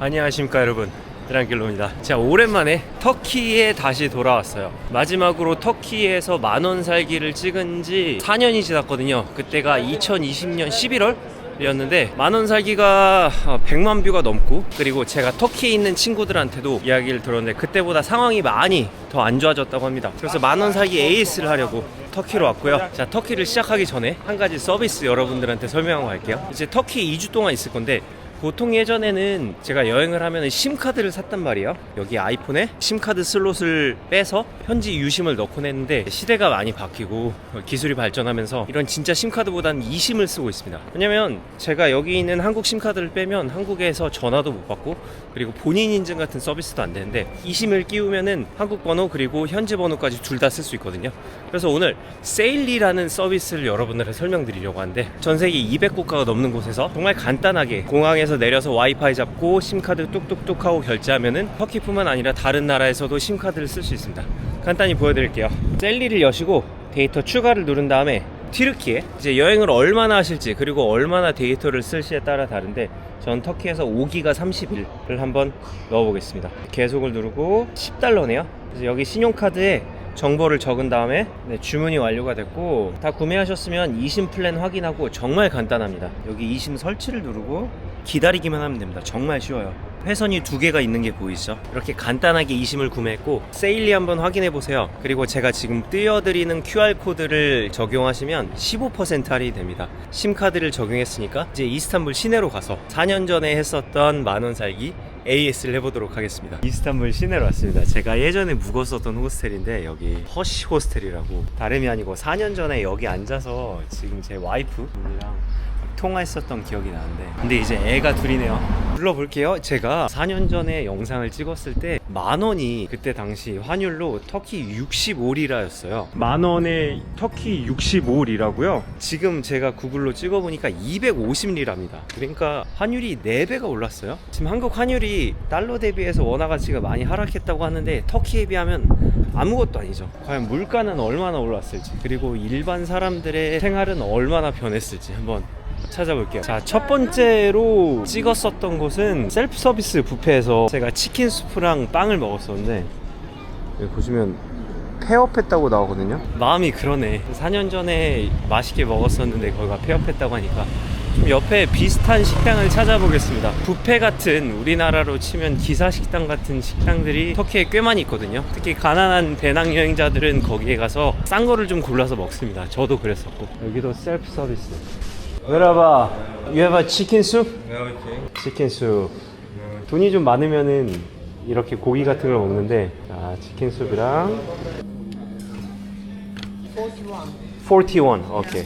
안녕하십니까 여러분, 드랑길로입니다. 제가 오랜만에 터키에 다시 돌아왔어요. 마지막으로 터키에서 만원 살기를 찍은 지 4년이 지났거든요. 그때가 2020년 11월 이었는데 만원 살기가 100만 뷰가 넘고, 그리고 제가 터키에 있는 친구들한테도 이야기를 들었는데 그때보다 상황이 많이 더 안 좋아졌다고 합니다. 그래서 만원 살기 AS를 하려고 터키로 왔고요. 자, 터키를 시작하기 전에 한 가지 서비스 여러분들한테 설명하고 갈게요. 이제 터키 2주 동안 있을 건데, 보통 예전에는 제가 여행을 하면 심카드를 샀단 말이에요. 여기 아이폰에 심카드 슬롯을 빼서 현지 유심을 넣곤 했는데, 시대가 많이 바뀌고 기술이 발전하면서 이런 진짜 심카드보다는 eSIM을 쓰고 있습니다. 왜냐면 제가 여기 있는 한국 심카드를 빼면 한국에서 전화도 못 받고, 그리고 본인 인증 같은 서비스도 안 되는데, eSIM을 끼우면은 한국 번호 그리고 현지 번호까지 둘 다 쓸 수 있거든요. 그래서 오늘 세일리라는 서비스를 여러분들한테 설명드리려고 하는데, 전 세계 200국가가 넘는 곳에서 정말 간단하게 공항에서 내려서 와이파이 잡고 심카드 뚝뚝뚝 하고 결제하면은 터키뿐만 아니라 다른 나라에서도 심카드를 쓸 수 있습니다. 간단히 보여드릴게요. 셀리를 여시고 데이터 추가를 누른 다음에 튀르키예, 이제 여행을 얼마나 하실지 그리고 얼마나 데이터를 쓸지에 따라 다른데, 전 터키에서 5기가 30일을 한번 넣어보겠습니다. 계속을 누르고 10달러네요. 그래서 여기 신용카드에 정보를 적은 다음에 주문이 완료가 됐고, 다 구매하셨으면 eSIM 플랜 확인하고 정말 간단합니다. 여기 eSIM 설치를 누르고 기다리기만 하면 됩니다. 정말 쉬워요. 회선이 2개가 있는 게 보이시죠? 이렇게 간단하게 eSIM을 구매했고, 세일리 한번 확인해 보세요. 그리고 제가 지금 띄워드리는 QR코드를 적용하시면 15% 할인이 됩니다. 심카드를 적용했으니까 이제 이스탄불 시내로 가서 4년 전에 했었던 만원 살기 AS를 해보도록 하겠습니다. 이스탄불 시내로 왔습니다. 제가 예전에 묵었었던 호스텔인데, 여기 허시 호스텔이라고, 다름이 아니고 4년 전에 여기 앉아서 지금 제 와이프분이랑 통화했었던 기억이 나는데, 근데 이제 애가 둘이네요. 불러볼게요. 제가 4년 전에 영상을 찍었을 때 만원이 그때 당시 환율로 터키 65리라였어요. 만원에 터키 65리라고요? 지금 제가 구글로 찍어보니까 250리랍니다. 그러니까 환율이 4배가 올랐어요. 지금 한국 환율이 달러 대비해서 원화 가치가 많이 하락했다고 하는데, 터키에 비하면 아무것도 아니죠. 과연 물가는 얼마나 올랐을지, 그리고 일반 사람들의 생활은 얼마나 변했을지 한번 찾아볼게요. 자, 첫 번째로 찍었었던 곳은 셀프 서비스 뷔페에서 제가 치킨 수프랑 빵을 먹었었는데, 여기 보시면 폐업했다고 나오거든요. 마음이 그러네. 4년 전에 맛있게 먹었었는데 거기가 폐업했다고 하니까 좀 옆에 비슷한 식당을 찾아보겠습니다. 뷔페 같은, 우리나라로 치면 기사식당 같은 식당들이 터키에 꽤 많이 있거든요. 특히 가난한 배낭여행자들은 거기에 가서 싼 거를 좀 골라서 먹습니다. 저도 그랬었고. 여기도 셀프 서비스. Merhaba. You have a chicken soup? Yeah, okay. 치킨 soup. 돈이 좀 많으면은 이렇게 고기 같은 걸 먹는데, 자, 치킨 수프랑 41. 오케이.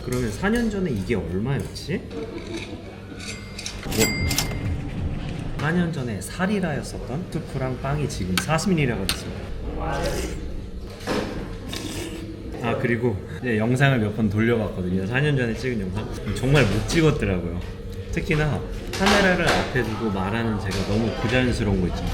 그러면 4년 전에 이게 얼마였지? 4년 전에 4리라였었던 수프랑 빵이 지금 40리라가 됐습니다. 아, 그리고 이제 영상을 몇 번 돌려봤거든요. 4년 전에 찍은 영상 정말 못 찍었더라고요. 특히나 카메라를 앞에 두고 말하는 제가 너무 부자연스러운 거 있죠.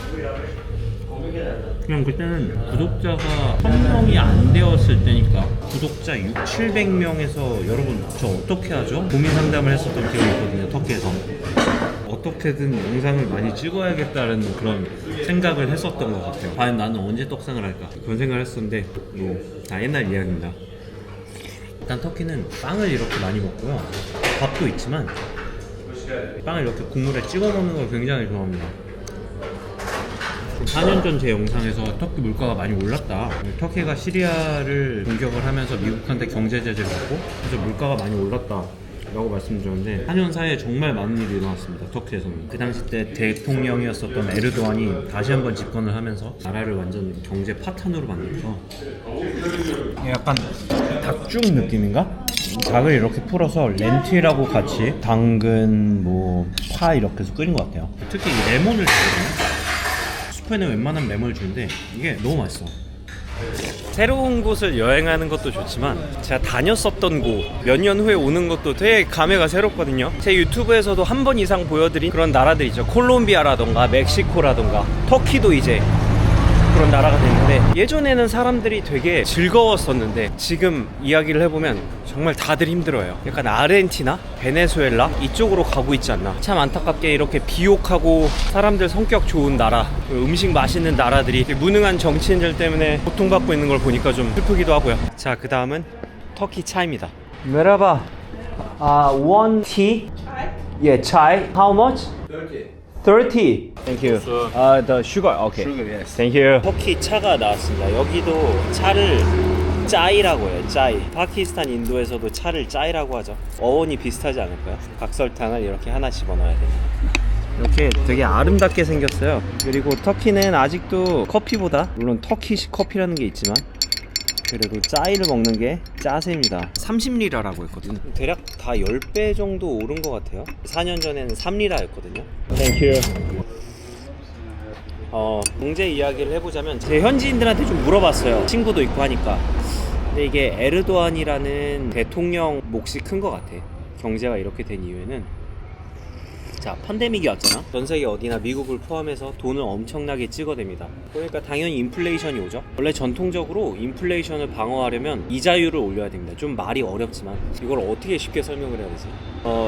그냥 그때는 구독자가 1000명이 안 되었을 때니까, 구독자 6, 700명에서 여러분 저 어떻게 하죠? 고민 상담을 했었던 기억이 있거든요. 터키에서 어떻게든 영상을 많이 찍어야겠다는 그런 생각을 했었던 것 같아요. 과연 나는 언제 떡상을 할까, 그런 생각을 했었는데, 다 옛날 이야기입니다. 일단 터키는 빵을 이렇게 많이 먹고요, 밥도 있지만 빵을 이렇게 국물에 찍어 먹는 걸 굉장히 좋아합니다. 4년 전 제 영상에서 터키 물가가 많이 올랐다, 터키가 시리아를 공격을 하면서 미국한테 경제 제재를 받고 그래서 물가가 많이 올랐다 라고 말씀드렸는데, 4년 사이에 정말 많은 일이 일어났습니다. 터키에서는 그 당시 때 대통령이었었던 에르도안이 다시 한번 집권을 하면서 나라를 완전 경제 파탄으로 만들어서, 약간 닭죽 느낌인가? 닭을 이렇게 풀어서 렌틸하고 같이 당근, 파 이렇게 해서 끓인 것 같아요. 특히 이 레몬을 주거든요. 스페인에 웬만하면 레몬을 주는데 이게 너무 맛있어. 새로운 곳을 여행하는 것도 좋지만, 제가 다녔었던 곳 몇 년 후에 오는 것도 되게 감회가 새롭거든요. 제 유튜브에서도 한 번 이상 보여드린 그런 나라들 있죠. 콜롬비아라던가 멕시코라던가 터키도 이제 그런 나라가 됐는데, 예전에는 사람들이 되게 즐거웠었는데 지금 이야기를 해보면 정말 다들 힘들어요. 약간 아르헨티나, 베네수엘라 이쪽으로 가고 있지 않나. 참 안타깝게 이렇게 비옥하고 사람들 성격 좋은 나라, 음식 맛있는 나라들이 무능한 정치인들 때문에 고통받고 있는 걸 보니까 좀 슬프기도 하고요. 자, 그 다음은 터키 차입니다. 메라바. one tea. Yeah, chai. How much? 30. Thank you. The sugar. Okay. Sugar, yes. Thank you. 터키 차가 나왔습니다. 여기도 차를 짜이라고 해요. 짜이. 파키스탄, 인도에서도 차를 짜이라고 하죠. 어원이 비슷하지 않을까요? 각설탕을 이렇게 하나 집어넣어야 됩니다. 이렇게 되게 아름답게 생겼어요. 그리고 터키는 아직도 커피보다, 물론 터키식 커피라는 게 있지만, 그래도 짜이를 먹는 게 짜세입니다. 30리라라고 했거든요. 대략 다 10배 정도 오른 것 같아요. 4년 전에는 3리라였거든요. 땡큐. 경제 이야기를 해보자면, 제 현지인들한테 좀 물어봤어요. 친구도 있고 하니까. 근데 이게 에르도안이라는 대통령 몫이 큰 것 같아. 경제가 이렇게 된 이유에는, 자, 팬데믹이 왔잖아. 전 세계 어디나 미국을 포함해서 돈을 엄청나게 찍어댑니다. 그러니까 당연히 인플레이션이 오죠. 원래 전통적으로 인플레이션을 방어하려면 이자율을 올려야 됩니다. 좀 말이 어렵지만 이걸 어떻게 쉽게 설명을 해야 되지?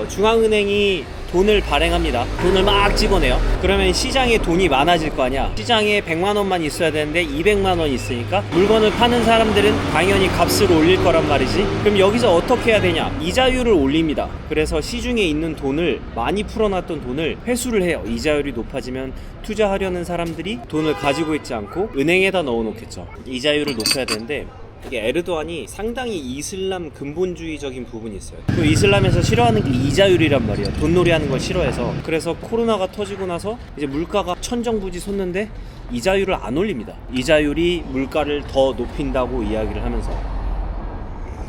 중앙은행이 돈을 발행합니다. 돈을 막 찍어내요. 그러면 시장에 돈이 많아질 거 아니야. 시장에 100만 원만 있어야 되는데 200만 원 있으니까 물건을 파는 사람들은 당연히 값을 올릴 거란 말이지. 그럼 여기서 어떻게 해야 되냐? 이자율을 올립니다. 그래서 시중에 있는 돈을, 많이 풀어놨던 돈을 회수를 해요. 이자율이 높아지면 투자하려는 사람들이 돈을 가지고 있지 않고 은행에다 넣어놓겠죠. 이자율을 높여야 되는데, 이게 에르도안이 상당히 이슬람 근본주의적인 부분이 있어요. 또 이슬람에서 싫어하는 게 이자율이란 말이에요. 돈놀이 하는 걸 싫어해서. 그래서 코로나가 터지고 나서 이제 물가가 천정부지 솟는데 이자율을 안 올립니다. 이자율이 물가를 더 높인다고 이야기를 하면서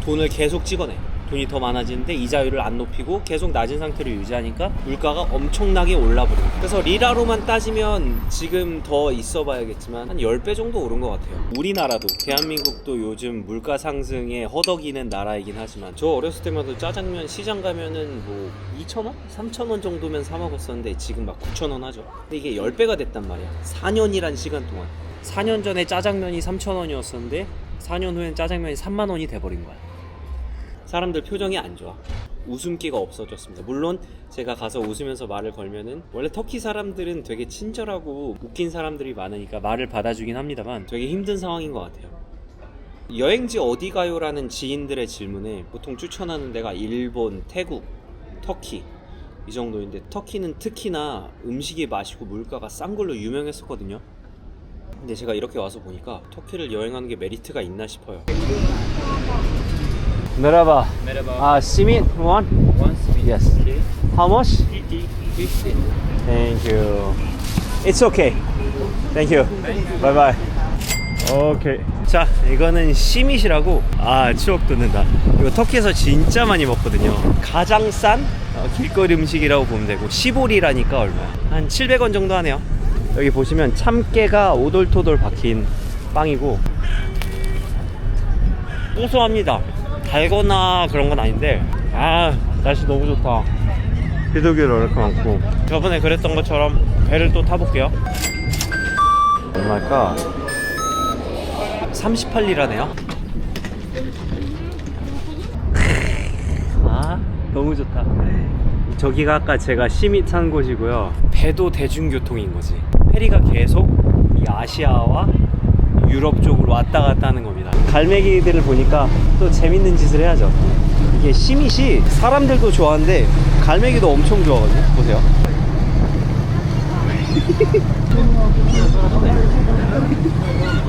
돈을 계속 찍어내. 돈이 더 많아지는데 이자율을 안 높이고 계속 낮은 상태로 유지하니까 물가가 엄청나게 올라버립니다. 그래서 리라로만 따지면 지금 더 있어 봐야겠지만 한 10배 정도 오른 것 같아요. 우리나라도, 대한민국도 요즘 물가 상승에 허덕이는 나라이긴 하지만, 저 어렸을 때만 해도 짜장면 시장 가면은 뭐 2,000원? 3,000원 정도면 사 먹었었는데 지금 막 9,000원 하죠. 근데 이게 10배가 됐단 말이야. 4년이란 시간 동안. 4년 전에 짜장면이 3,000원이었었는데 4년 후엔 짜장면이 3만 원이 돼버린 거야. 사람들 표정이 안 좋아. 웃음기가 없어졌습니다. 물론 제가 가서 웃으면서 말을 걸면은, 원래 터키 사람들은 되게 친절하고 웃긴 사람들이 많으니까 말을 받아주긴 합니다만 되게 힘든 상황인 것 같아요. 여행지 어디 가요? 라는 지인들의 질문에 보통 추천하는 데가 일본, 태국, 터키 이 정도인데, 터키는 특히나 음식이 맛있고 물가가 싼 걸로 유명했었거든요. 근데 제가 이렇게 와서 보니까 터키를 여행하는 게 메리트가 있나 싶어요. Merhaba. Merhaba. Simit one? One simit. Yes. Okay. How much? 50. Thank you. It's okay. Thank you. Bye bye. 오케이. 자, 이거는 시밋이라고. 추억 돋는다. 이거 터키에서 진짜 많이 먹거든요. 가장 싼 길거리 음식이라고 보면 되고, 15리라니까 얼마야? 한 700원 정도 하네요. 여기 보시면 참깨가 오돌토돌 박힌 빵이고, 고소합니다. 달거나 그런 건 아닌데, 날씨 너무 좋다. 비둘기도 이렇게 많고. 저번에 그랬던 것처럼 배를 또 타볼게요. 얼마일까? 38리라네요. 너무 좋다. 저기가 아까 제가 시밋 산 곳이고요. 배도 대중교통인 거지. 페리가 계속 이 아시아와 유럽 쪽으로 왔다 갔다 하는 겁니다. 갈매기들을 보니까 또 재밌는 짓을 해야죠. 이게 시밋이 사람들도 좋아하는데 갈매기도 엄청 좋아하거든요. 보세요.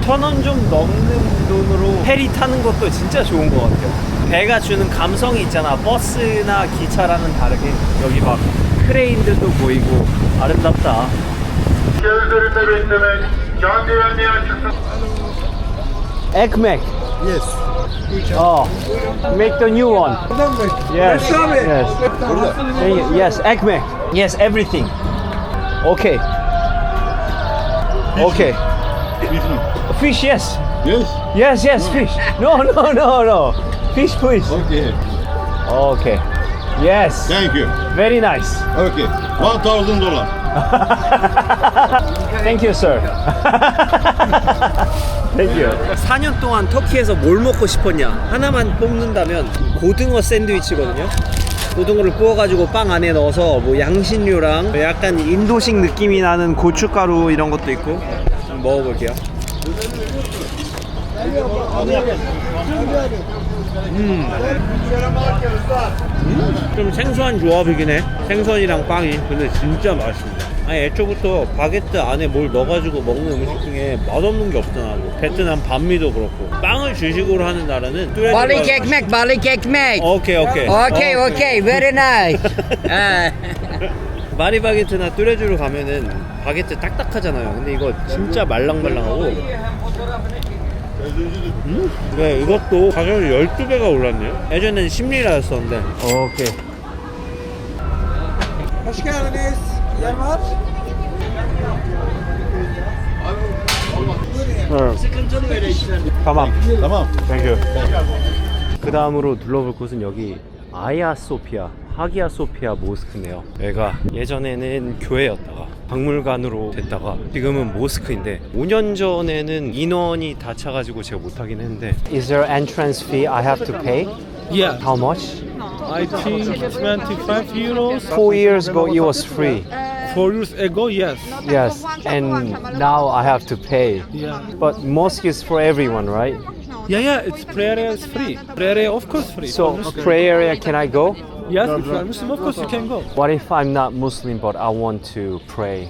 1,000원 좀 넘는 돈으로 페리 타는 것도 진짜 좋은 것 같아요. 배가 주는 감성이 있잖아. 버스나 기차랑은 다르게 여기 막 크레인들도 보이고 아름답다. Ekmek. Yes. Make the new one. Yes. Yes. Yes, ekmek. Yes, everything. Okay. Okay. Fish, yes. Yes. Yes, fish. No. Fish, please. Okay. Okay. Yes. Thank you. Very nice. Okay. $1,000. Thank you, sir. Thank you. 4년 동안 터키에서 뭘 먹고 싶었냐? 하나만 뽑는다면 고등어 샌드위치거든요. 고등어를 구워가지고 빵 안에 넣어서 뭐 양신류랑 약간 인도식 느낌이 나는 고춧가루 이런 것도 있고. 좀 먹어볼게요. 좀 생소한 조합이긴 해. 생선이랑 빵이. 근데 진짜 맛있습니다. 아니 애초부터 바게트 안에 뭘 넣어가지고 먹는 음식 중에 맛없는 게 없잖아. 뭐 베트남 반미도 그렇고. 빵을 주식으로 하는 나라는 Balik ekmek, balik ekmek. 오케이 오케이. Okay, okay, very nice. 마리바게트나 뚜레쥬르 가면은 바게트 딱딱하잖아요. 근데 이거 진짜 말랑말랑하고. 네, 이것도 가격이 12배가 올랐네요. 예전에는 10리라였었는데. 오케이. Hoş geldiniz. Yer var. tamam. Thank you. 그 다음으로 둘러볼 곳은 여기 아야소피아, 하기야소피아 모스크네요. 여기가 예전에는 교회였다가 박물관으로 됐다가 지금은 모스크인데 5년 전에는 인원이 다 차가지고 제가 못하긴 했는데. Is there entrance fee I have to pay? Yeah. How much? I think 25 euros. 4 years ago it was free. 4 years ago, yes. Yes, and now I have to pay. Yeah. But mosque is for everyone, right? Yeah, it's prayer area is free. Prayer area, of course, free. So For Muslim. prayer area, can I go? Yes, if you are Muslim, of course you can go. What if I'm not Muslim but I want to pray?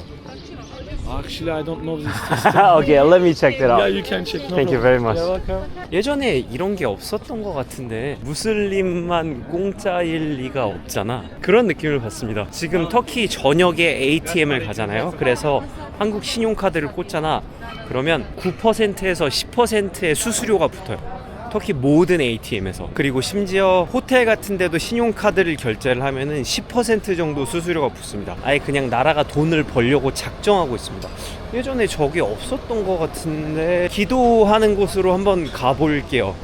Actually, I don't know this system. Okay, let me check that Yeah, out. you can check. No Thank you problem. very much. You're welcome. 예전에 이런 게 없었던 것 같은데 무슬림만 공짜일 리가 없잖아. 그런 느낌을 받습니다. 지금 터키 전역에 ATM을 가잖아요. 그래서 한국 신용카드를 꽂잖아. 그러면 9%에서 10%의 수수료가 붙어요. 터키 모든 ATM에서. 그리고 심지어 호텔 같은 데도 신용카드를 결제를 하면은 10% 정도 수수료가 붙습니다. 아예 그냥 나라가 돈을 벌려고 작정하고 있습니다. 예전에 저게 없었던 것 같은데 기도하는 곳으로 한번 가볼게요.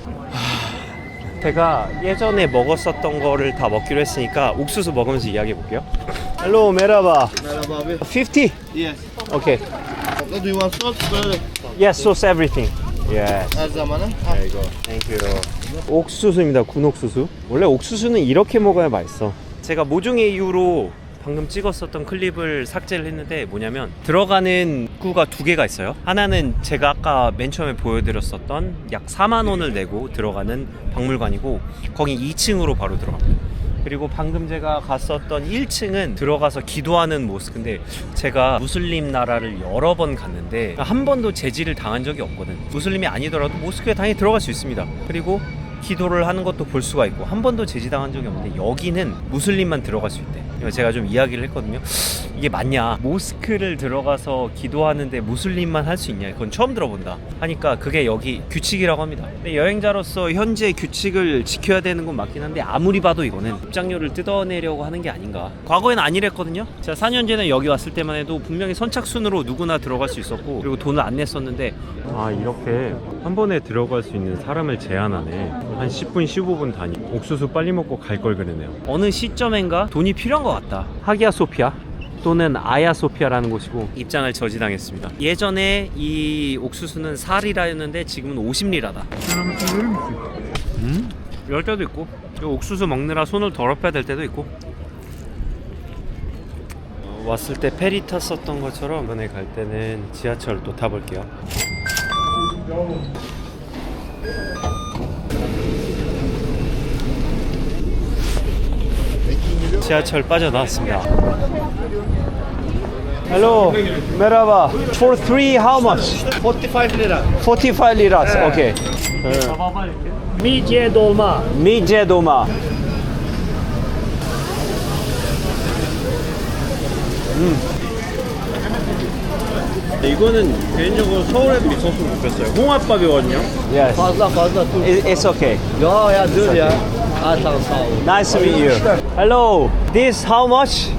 제가 예전에 먹었었던 거를 다 먹기로 했으니까 옥수수 먹으면서 이야기해 볼게요. Hello, merhaba. Merhaba abi. 50? Yes. Okay. Do you want salt? Böyle. Yes, sauce everything. Yeah. Her zaman ha. There you go. Thank you. 옥수수입니다. 군옥수수. 원래 옥수수는 이렇게 먹어야 맛있어. 제가 모종의 이유로 방금 찍었었던 클립을 삭제를 했는데 뭐냐면 들어가는 입구가 두 개가 있어요. 하나는 제가 아까 맨 처음에 보여드렸었던 약 4만 원을 내고 들어가는 박물관이고 거기 2층으로 바로 들어갑니다. 그리고 방금 제가 갔었던 1층은 들어가서 기도하는 모스크인데 제가 무슬림 나라를 여러 번 갔는데 한 번도 제지를 당한 적이 없거든. 무슬림이 아니더라도 모스크에 당연히 들어갈 수 있습니다. 그리고 기도를 하는 것도 볼 수가 있고 한 번도 제지당한 적이 없는데 여기는 무슬림만 들어갈 수 있대. 제가 좀 이야기를 했거든요. 이게 맞냐? 모스크를 들어가서 기도하는데 무슬림만 할 수 있냐? 그건 처음 들어본다 하니까 그게 여기 규칙이라고 합니다. 근데 여행자로서 현재 규칙을 지켜야 되는 건 맞긴 한데 아무리 봐도 이거는 입장료를 뜯어내려고 하는 게 아닌가. 과거엔 아니랬거든요. 제가 4년 전에 여기 왔을 때만 해도 분명히 선착순으로 누구나 들어갈 수 있었고 그리고 돈을 안 냈었는데 아 이렇게 한 번에 들어갈 수 있는 사람을 제한하네. 한 10분 15분 단위. 옥수수 빨리 먹고 갈 걸 그러네요. 어느 시점엔가 돈이 필요한 것 같다. 하기야소피아 또는 아야소피아라는 곳이고 입장을 저지당했습니다. 예전에 이 옥수수는 4리라였는데 지금은 50리라다. 이럴 때도 있고 이 옥수수 먹느라 손을 더럽혀야 될 때도 있고. 왔을 때 페리 탔었던 것처럼 이번에 갈 때는 지하철 또 타볼게요. 지하철 빠져나왔습니다. Hello, merhaba. For 3 how much? 45 lira. 45 liras. Okay. Midye dolma. 미제 도마. 이거는 개인적으로 서울에도 있었으면 좋겠어요. 홍합밥이거든요. Yes. Fazla dur. It's okay. Ya ya dur ya. Ha tamam sağ ol. Nice to meet you. Hello. This how much?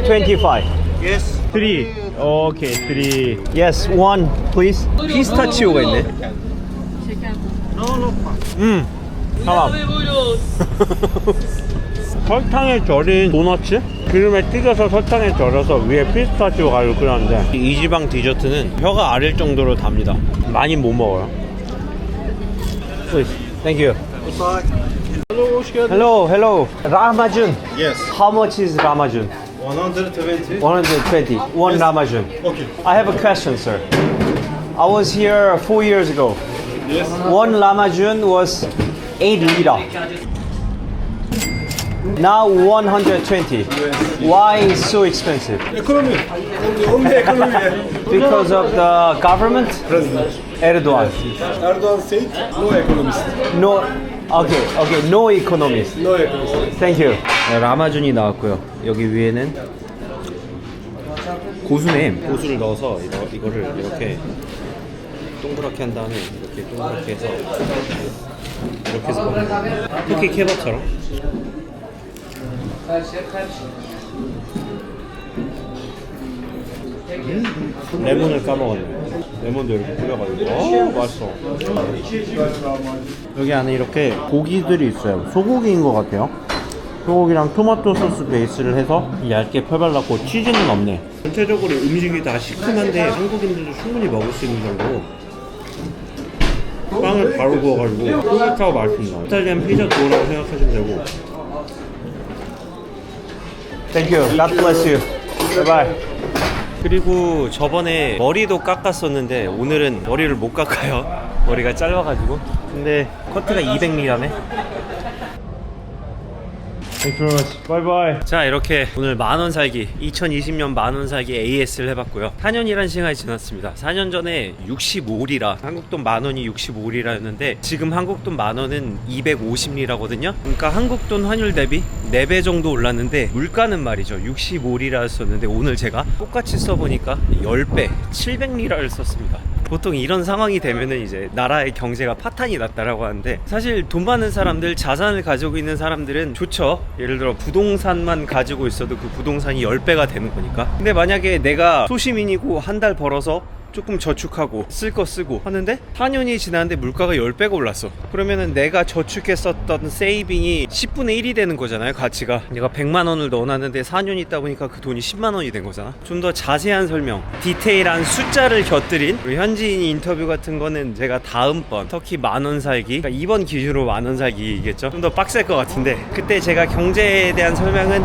25. Yes. 3. Okay, 3. Yes, one please. 피스타치오가 있네. No. tamam. 설탕에 절인 도너츠? 기름에 튀겨서 설탕에 절여서 위에 피스타치오 가루 끓였는데 이 지방 디저트는 혀가 아릴 정도로 답니다. 많이 못 먹어요. Please, thank you. Hello, hoş geldin. Hello, hello. Ramajun. Yes. How much is Ramajun? 120. 120. One Ramajun. Okay. I have a question, sir. I was here 4 years ago. Yes. One Ramajun was 8 lira. Now 120. Why is so expensive? Ekonomi. Only ekonomi. Because of the government? President. Erdogan. Erdogan said no economist. No. Okay. No economist. No economist. Thank you. 라마준이 나왔고요. 여기 위에는 고수네. 고수를 넣어서 이거를 이렇게 동그랗게 한 다음에 이렇게 동그랗게 해서 이렇게 해서 먹는 거예요. 터키 케밥처럼. 레몬을 까먹었네. 레몬도 이렇게 뿌려가지고. 맛있어. 여기 안에 이렇게 고기들이 있어요. 소고기인 것 같아요. 소고기랑 토마토 소스 베이스를 해서 얇게 펴발랐고 치즈는 없네. 전체적으로 음식이 다 시큼한데 한국인들도 충분히 먹을 수 있는 정도로 빵을 바로 구워가지고 쫄깃하고 맛있습니다. 이탈리안 피자 도우라고 생각하시면 되고. Thank you. God bless you. Bye bye. 그리고 저번에 머리도 깎았었는데 오늘은 머리를 못 깎아요. 머리가 짧아가지고. 근데 커트가 200m라네. 바이바이. 자, 이렇게 오늘 만원 살기 2020년 만원 살기 AS를 해봤고요. 4년이란 시간이 지났습니다. 4년 전에 65리라, 한국 돈 만원이 65리라였는데 지금 한국 돈 만원은 250리라거든요. 그러니까 한국 돈 환율 대비 4배 정도 올랐는데 물가는 말이죠 65리라였었는데 오늘 제가 똑같이 써보니까 10배 700리라를 썼습니다. 보통 이런 상황이 되면은 이제 나라의 경제가 파탄이 났다라고 하는데, 사실 돈 많은 사람들, 자산을 가지고 있는 사람들은 좋죠. 예를 들어 부동산만 가지고 있어도 그 부동산이 10배가 되는 거니까. 근데 만약에 내가 소시민이고 한 달 벌어서 조금 저축하고 쓸 거 쓰고 하는데 4년이 지났는데 물가가 10배가 올랐어. 그러면은 내가 저축했었던 세이빙이 10분의 1이 되는 거잖아요. 가치가 내가 100만 원을 넣어놨는데 4년 있다 보니까 그 돈이 10만 원이 된 거잖아. 좀 더 자세한 설명, 디테일한 숫자를 곁들인 현지인 인터뷰 같은 거는 제가 다음번 터키 만원 살기, 그러니까 이번 기준으로 만원 살기겠죠. 좀 더 빡셀 것 같은데 그때 제가 경제에 대한 설명은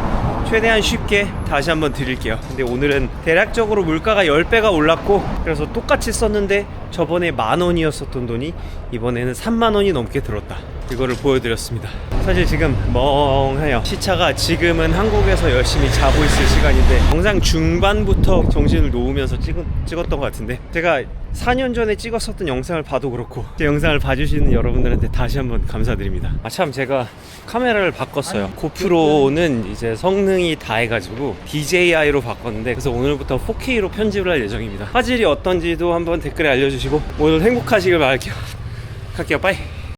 최대한 쉽게 다시 한번 드릴게요. 근데 오늘은 대략적으로 물가가 10배가 올랐고, 그래서 똑같이 썼는데 저번에 만원이었었던 돈이 이번에는 3만원이 넘게 들었다, 이거를 보여드렸습니다. 사실 지금 멍해요. 시차가 지금은 한국에서 열심히 자고 있을 시간인데 영상 중반부터 정신을 놓으면서 찍었던 것 같은데, 제가 4년 전에 찍었었던 영상을 봐도 그렇고 제 영상을 봐주시는 여러분들한테 다시 한번 감사드립니다. 참, 제가 카메라를 바꿨어요. 고프로는 이제 성능이 다 해가지고 DJI로 바꿨는데, 그래서 오늘부터 4K로 편집을 할 예정입니다. 화질이 어떤지도 한번 댓글에 알려주시고 오늘 행복하시길 바랄게요. 갈게요. 빠이.